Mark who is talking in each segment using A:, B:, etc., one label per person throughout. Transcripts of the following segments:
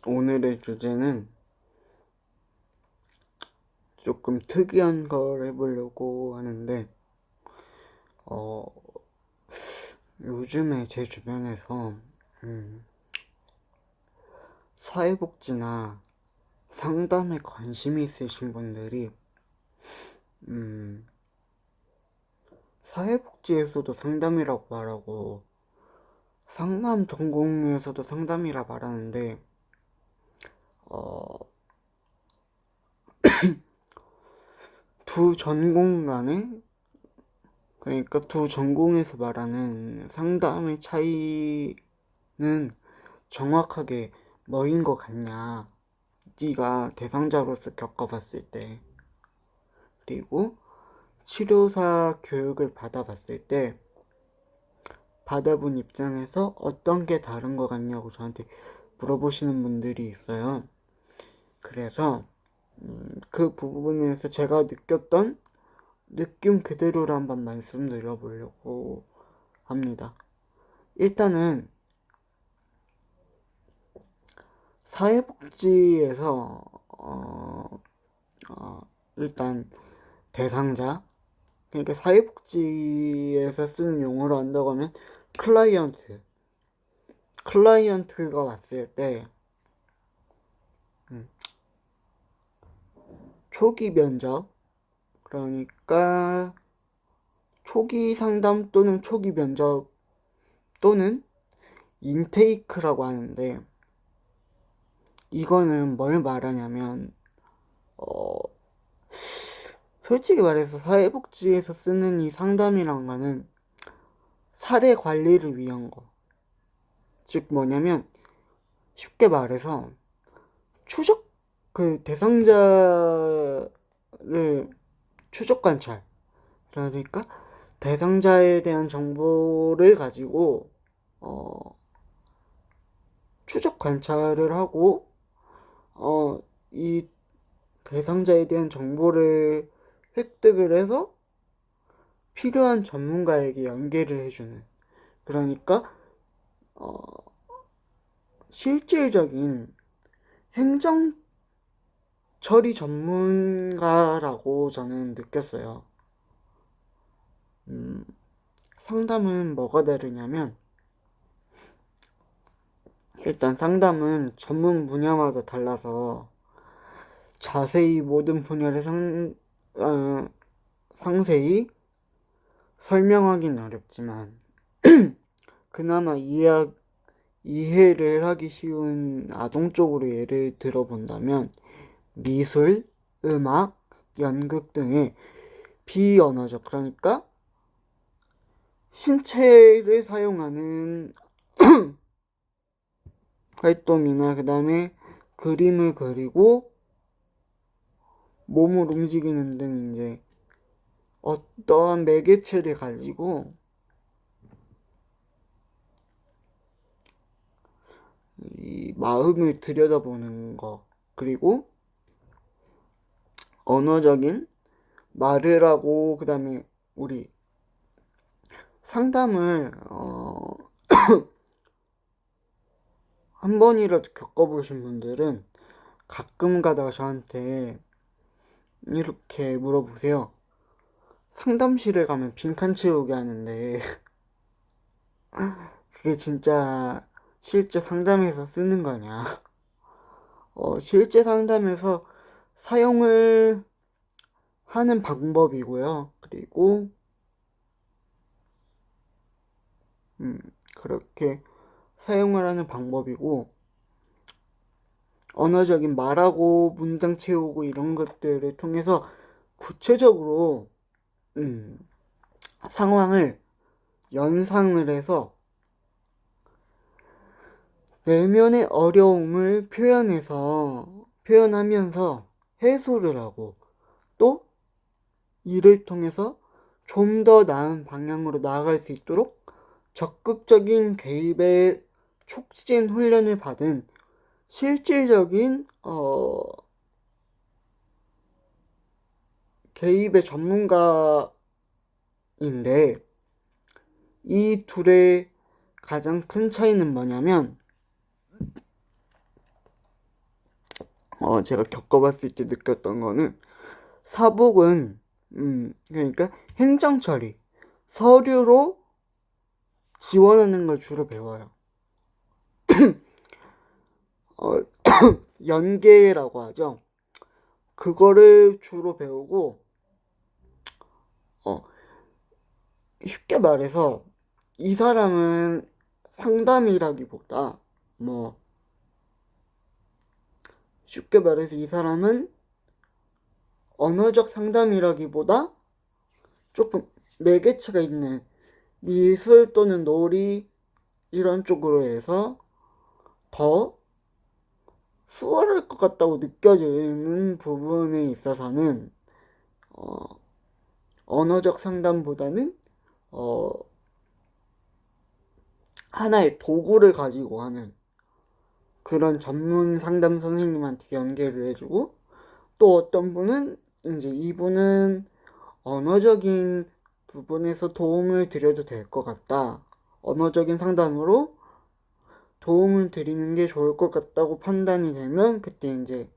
A: 오늘의 주제는 조금 특이한 걸 해보려고 하는데, 어, 요즘에 제 주변에서, 사회복지나 상담에 관심이 있으신 분들이, 음, 사회복지에서도 상담이라고 말하고, 상담 전공에서도 상담이라 말하는데, 어, 두 전공 간에 그러니까 두 전공에서 말하는 상담의 차이는 정확하게 뭐인 것 같냐? 네가 대상자로서 겪어봤을 때, 그리고 치료사 교육을 받아봤을 때, 받아본 입장에서 어떤 게 다른 것 같냐고 저한테 물어보시는 분들이 있어요. 그래서 그 부분에서 제가 느꼈던 느낌 그대로를 한번 말씀드려 보려고 합니다. 일단은 사회복지에서 일단 대상자, 그러니까 사회복지에서 쓰는 용어로 한다고 하면 클라이언트가 왔을 때 초기 면접, 그러니까 초기 상담 또는 초기 면접 또는 인테이크라고 하는데, 이거는 뭘 말하냐면 솔직히 말해서 사회복지에서 쓰는 이 상담이란 거는 사례 관리를 위한 거. 즉 뭐냐면 쉽게 말해서 추적 그 대상자를 추적 관찰, 그러니까 대상자에 대한 정보를 가지고 추적 관찰을 하고 이 대상자에 대한 정보를 획득을 해서 필요한 전문가에게 연계를 해주는, 그러니까 실질적인 행정 처리 전문가라고 저는 느꼈어요. 상담은 뭐가 다르냐면, 일단 상담은 전문 분야마다 달라서 자세히 모든 분야를 상세히 설명하기는 어렵지만, 그나마 이해를 하기 쉬운 아동 쪽으로 예를 들어본다면, 미술, 음악, 연극 등의 비언어적, 그러니까 신체를 사용하는 활동이나, 그 다음에 그림을 그리고 몸을 움직이는 등 이제 어떠한 매개체를 가지고 이 마음을 들여다보는 거, 그리고 언어적인 말을 하고, 그 다음에 우리 상담을 한 번이라도 겪어보신 분들은 가끔 가다가 저한테 이렇게 물어보세요. 상담실에 가면 빈칸 채우게 하는데 그게 진짜 실제 상담에서 쓰는 거냐? 실제 상담에서 사용을 하는 방법이고요. 그리고 그렇게 사용을 하는 방법이고, 언어적인 말하고 문장 채우고 이런 것들을 통해서 구체적으로 상황을 연상을 해서 내면의 어려움을 표현하면서 해소를 하고, 또 이를 통해서 좀 더 나은 방향으로 나아갈 수 있도록 적극적인 개입의 촉진 훈련을 받은 실질적인 개입의 전문가인데, 이 둘의 가장 큰 차이는 뭐냐면, 제가 겪어봤을 때 느꼈던 거는 사복은 그러니까 행정 처리, 서류로 지원하는 걸 주로 배워요. 어, 연계라고 하죠. 그거를 주로 배우고 쉽게 말해서 이 사람은 상담이라기보다 뭐 쉽게 말해서 이 사람은 언어적 상담이라기보다 조금 매개체가 있는 미술 또는 놀이 이런 쪽으로 해서 더 수월할 것 같다고 느껴지는 부분에 있어서는 언어적 상담보다는 어, 하나의 도구를 가지고 하는 그런 전문 상담 선생님한테 연계를 해주고, 또 어떤 분은 이제 이분은 언어적인 부분에서 도움을 드려도 될 것 같다, 언어적인 상담으로 도움을 드리는 게 좋을 것 같다고 판단이 되면 그때 이제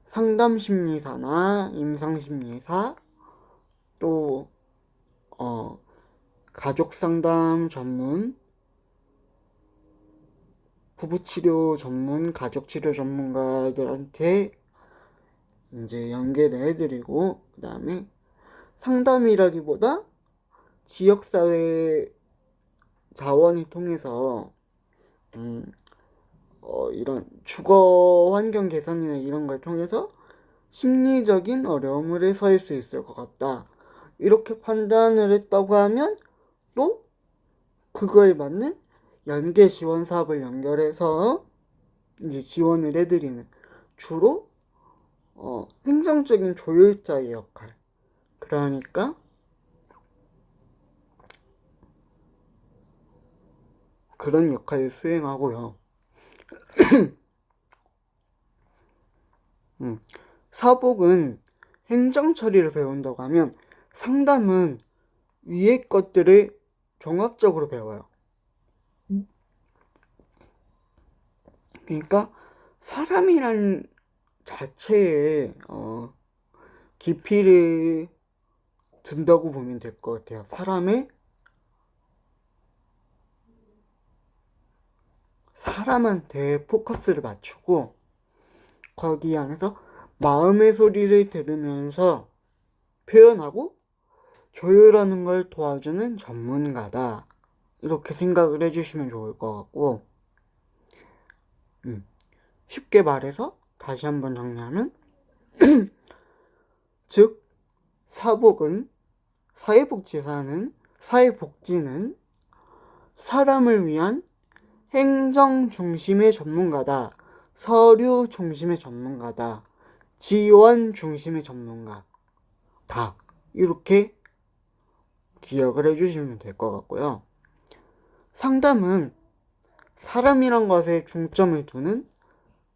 A: 상담심리사나 임상심리사, 또 가족상담 전문, 부부치료 전문, 가족치료 전문가들한테 이제 연계를 해드리고, 그 다음에 상담이라기보다 지역사회 자원을 통해서 이런 주거 환경 개선이나 이런 걸 통해서 심리적인 어려움을 해소할 수 있을 것 같다, 이렇게 판단을 했다고 하면 또 그거에 맞는 연계 지원 사업을 연결해서 이제 지원을 해드리는, 주로 행정적인 조율자의 역할, 그러니까 그런 역할을 수행하고요. 사복은 행정 처리를 배운다고 하면 상담은 위의 것들을 종합적으로 배워요. 그러니까 사람이란 자체에 깊이를 둔다고 보면 될 것 같아요. 사람한테 포커스를 맞추고 거기 안에서 마음의 소리를 들으면서 표현하고 조율하는 걸 도와주는 전문가다, 이렇게 생각을 해주시면 좋을 것 같고, 쉽게 말해서 다시 한번 정리하면 즉 사회복지는 사람을 위한 행정 중심의 전문가다, 서류 중심의 전문가다, 지원 중심의 전문가다, 이렇게 기억을 해주시면 될 것 같고요. 상담은 사람이란 것에 중점을 두는,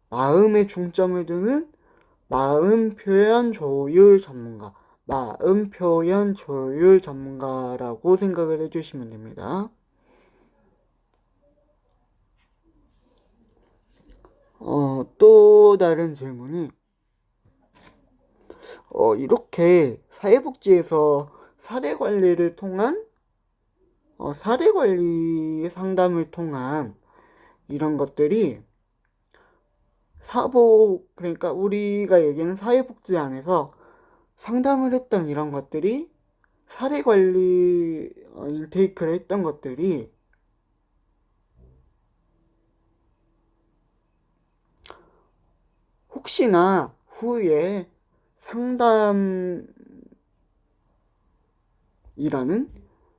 A: 마음에 중점을 두는 마음 표현 조율 전문가라고 생각을 해주시면 됩니다. 또 다른 질문이, 이렇게 사회복지에서 사례관리 상담을 통한 이런 것들이 그러니까 우리가 얘기하는 사회복지 안에서 상담을 했던 이런 것들이, 사례관리 인테이크를 했던 것들이 혹시나 후에 상담이라는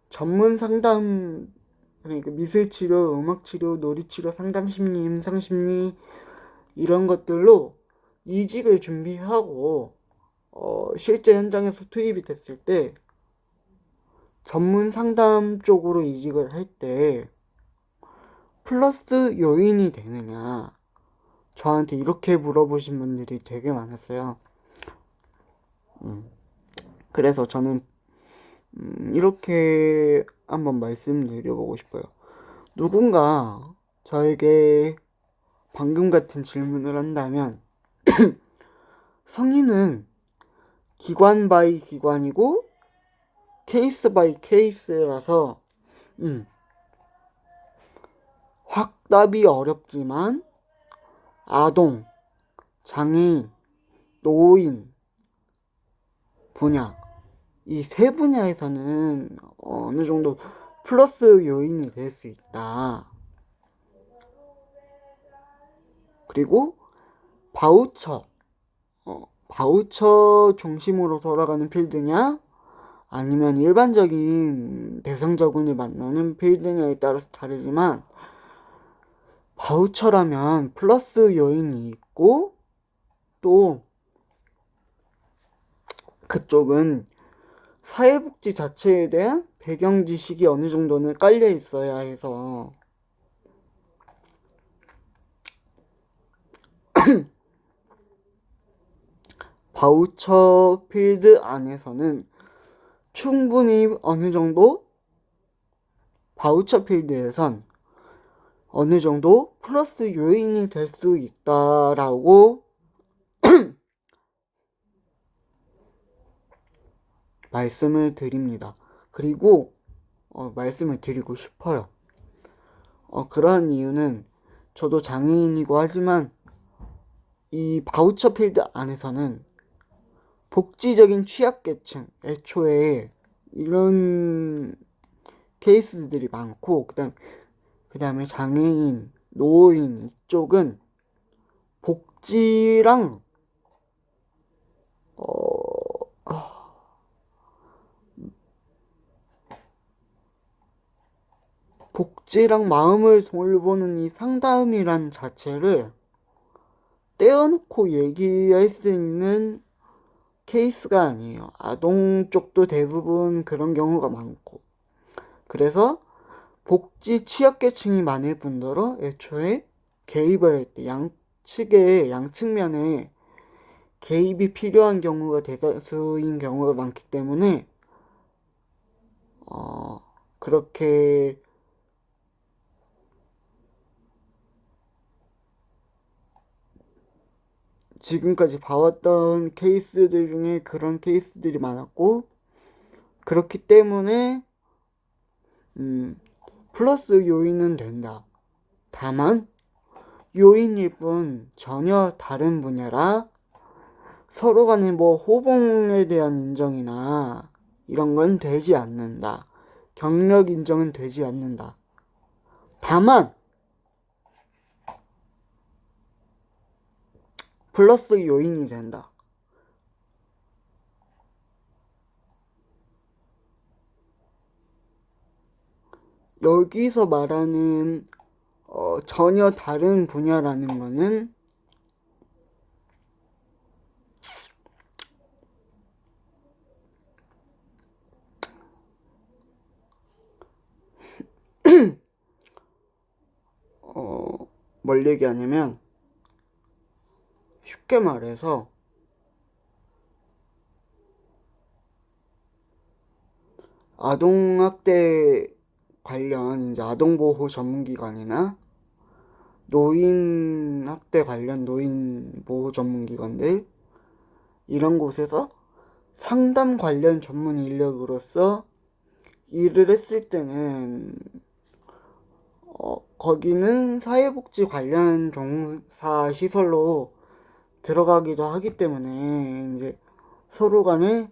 A: 전문 상담, 그러니까 미술치료, 음악치료, 놀이치료, 상담심리, 임상심리 이런 것들로 이직을 준비하고 실제 현장에서 투입이 됐을 때 전문 상담 쪽으로 이직을 할 때 플러스 요인이 되느냐, 저한테 이렇게 물어보신 분들이 되게 많았어요. 그래서 저는 이렇게 한번 말씀드려보고 싶어요. 누군가 저에게 방금 같은 질문을 한다면 성인은 기관 바이 기관이고 케이스 바이 케이스라서 확답이 어렵지만 아동, 장애인, 노인 분야 이 세 분야에서는 어느 정도 플러스 요인이 될 수 있다. 그리고 바우처 바우처 중심으로 돌아가는 필드냐 아니면 일반적인 대상자군을 만나는 필드냐에 따라서 다르지만 바우처라면 플러스 요인이 있고 또 그쪽은 사회복지 자체에 대한 배경 지식이 어느 정도는 깔려 있어야 해서 바우처 필드 안에서는 충분히 어느 정도 바우처 필드에선 어느 정도 플러스 요인이 될 수 있다라고 말씀을 드립니다. 그리고 말씀을 드리고 싶어요. 그러한 이유는 저도 장애인이고 하지만 이 바우처 필드 안에서는 복지적인 취약계층, 애초에 이런 케이스들이 많고 그 다음에 장애인, 노인 이쪽은 복지랑 복지랑 마음을 돌보는 이 상담이란 자체를 떼어놓고 얘기할 수 있는 케이스가 아니에요. 아동 쪽도 대부분 그런 경우가 많고 그래서 복지 취약계층이 많을 뿐더러 애초에 개입을 할 때 양측면에 개입이 필요한 경우가 대다수인 경우가 많기 때문에 그렇게 지금까지 봐왔던 케이스들 중에 그런 케이스들이 많았고 그렇기 때문에 플러스 요인은 된다. 다만 요인일 뿐 전혀 다른 분야라 서로 간에 호봉에 대한 인정이나 이런 건 되지 않는다. 경력 인정은 되지 않는다. 다만 플러스 요인이 된다. 여기서 말하는 전혀 다른 분야라는 거는 뭘 얘기하냐면 쉽게 말해서 아동학대 관련 이제 아동보호 전문기관이나 노인학대 관련 노인보호 전문기관들 이런 곳에서 상담 관련 전문 인력으로서 일을 했을 때는 거기는 사회복지 관련 종사 시설로 들어가기도 하기 때문에 이제 서로 간에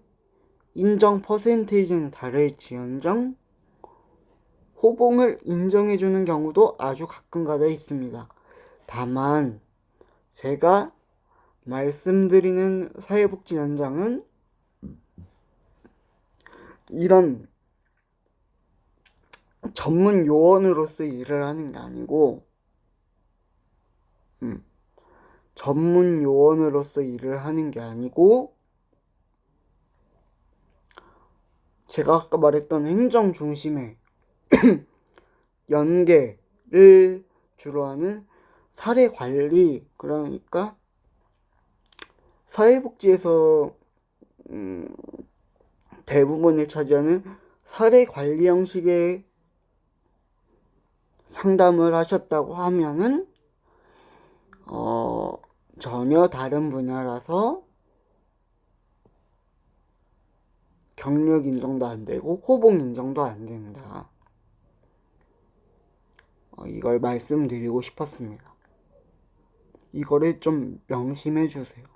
A: 인정 퍼센테이지는 다를지언정 호봉을 인정해주는 경우도 아주 가끔가다 있습니다. 다만 제가 말씀드리는 사회복지 현장은 이런 전문 요원으로서 일을 하는 게 아니고 전문 요원으로서 일을 하는 게 아니고 제가 아까 말했던 행정 중심의 연계를 주로 하는 사례 관리, 그러니까 사회복지에서 대부분을 차지하는 사례 관리 형식의 상담을 하셨다고 하면은 전혀 다른 분야라서 경력 인정도 안 되고 호봉 인정도 안 된다. 이걸 말씀드리고 싶었습니다. 이거를 좀 명심해 주세요.